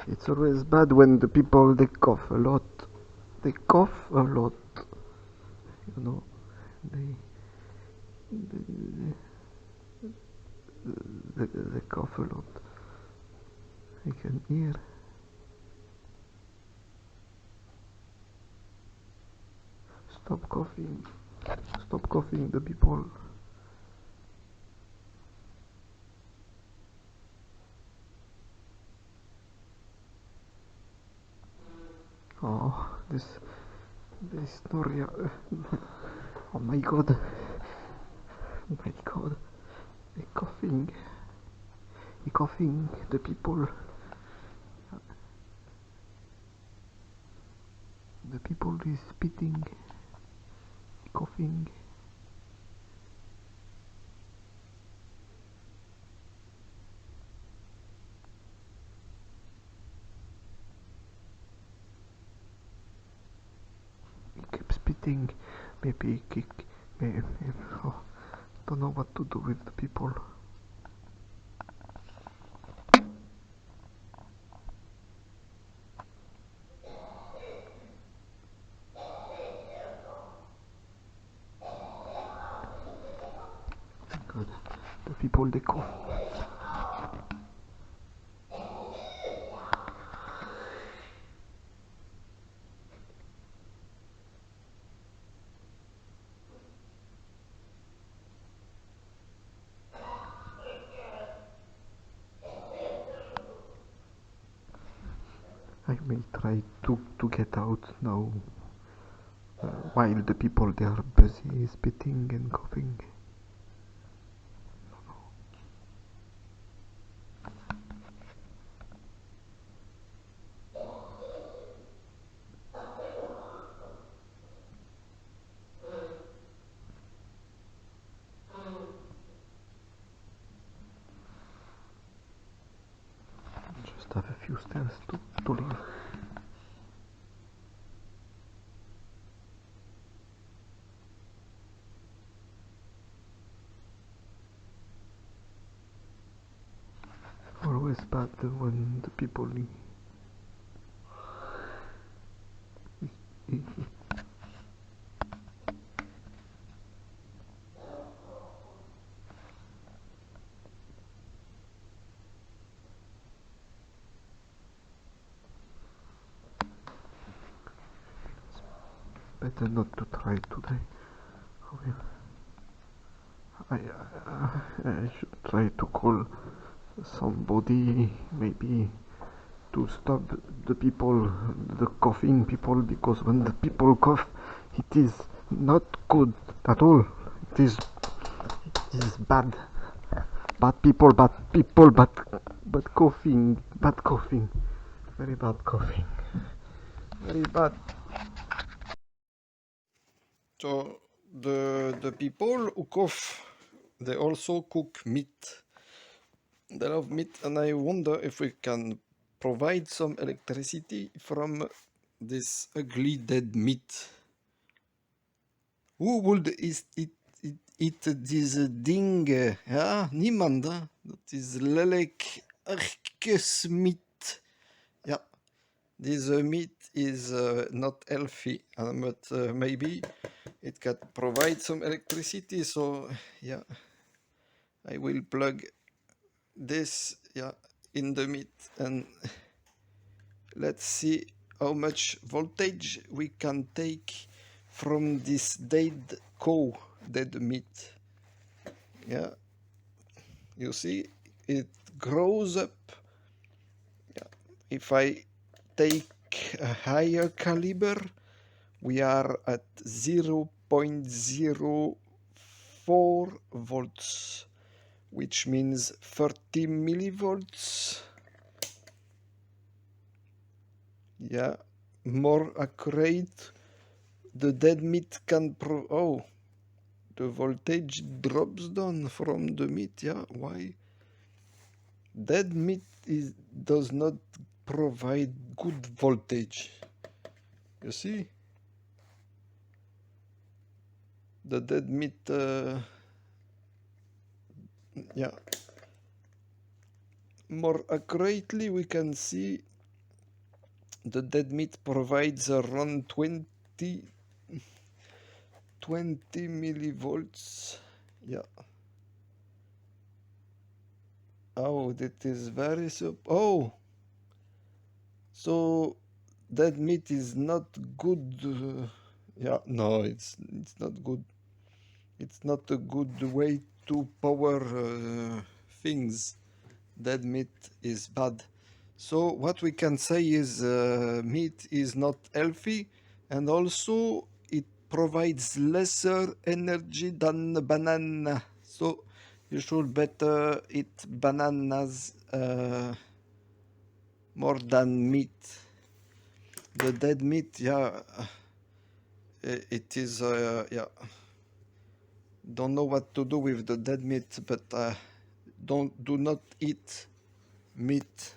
It's always bad when the people they cough a lot. They cough a lot, you know. They cough a lot. I can hear. Stop coughing. Stop coughing, the people. Oh, this Noria. Oh my god. Oh my god. They're coughing. They're coughing, the people. The people is spitting, coughing. He keeps spitting. Maybe kick. Maybe, oh, don't know what to do with the people. God, the people they cough. I may try to get out now while the people they are busy spitting and coughing. Just have a few stairs to leave. Always bad when the people better not to try today. Oh, yeah. I should try to call somebody maybe to stop the people, the coughing people, because when the people cough, it is not good at all. It is bad. Bad people, bad coughing, very bad coughing, very bad. So the people who cough, they also cook meat. They love meat, and I wonder if we can provide some electricity from this ugly dead meat. Who would eat this ding? Ja, niemand. Hè? Dat is lelijk ergens meat. Ja, this meat is not healthy, but maybe it can provide some electricity. So yeah, I will plug this in the meat and let's see how much voltage we can take from this dead meat. Yeah, you see it grows up. Yeah. If I take a higher caliber, we are at 0.04 volts, which means 30 millivolts. Yeah, more accurate. The dead meat can the voltage drops down from the meat. Yeah, why? Dead meat does not provide good voltage. You see? The dead meat, yeah. More accurately, we can see The dead meat provides around 20 millivolts. Yeah. Oh, that is very oh, so dead meat is not good. Yeah, no, it's not good. It's not a good way to power things. Dead meat is bad. So what we can say is meat is not healthy, and also it provides lesser energy than banana. So you should better eat bananas more than meat. The dead meat, yeah, it is, yeah. Don't know what to do with the dead meat, but do not eat meat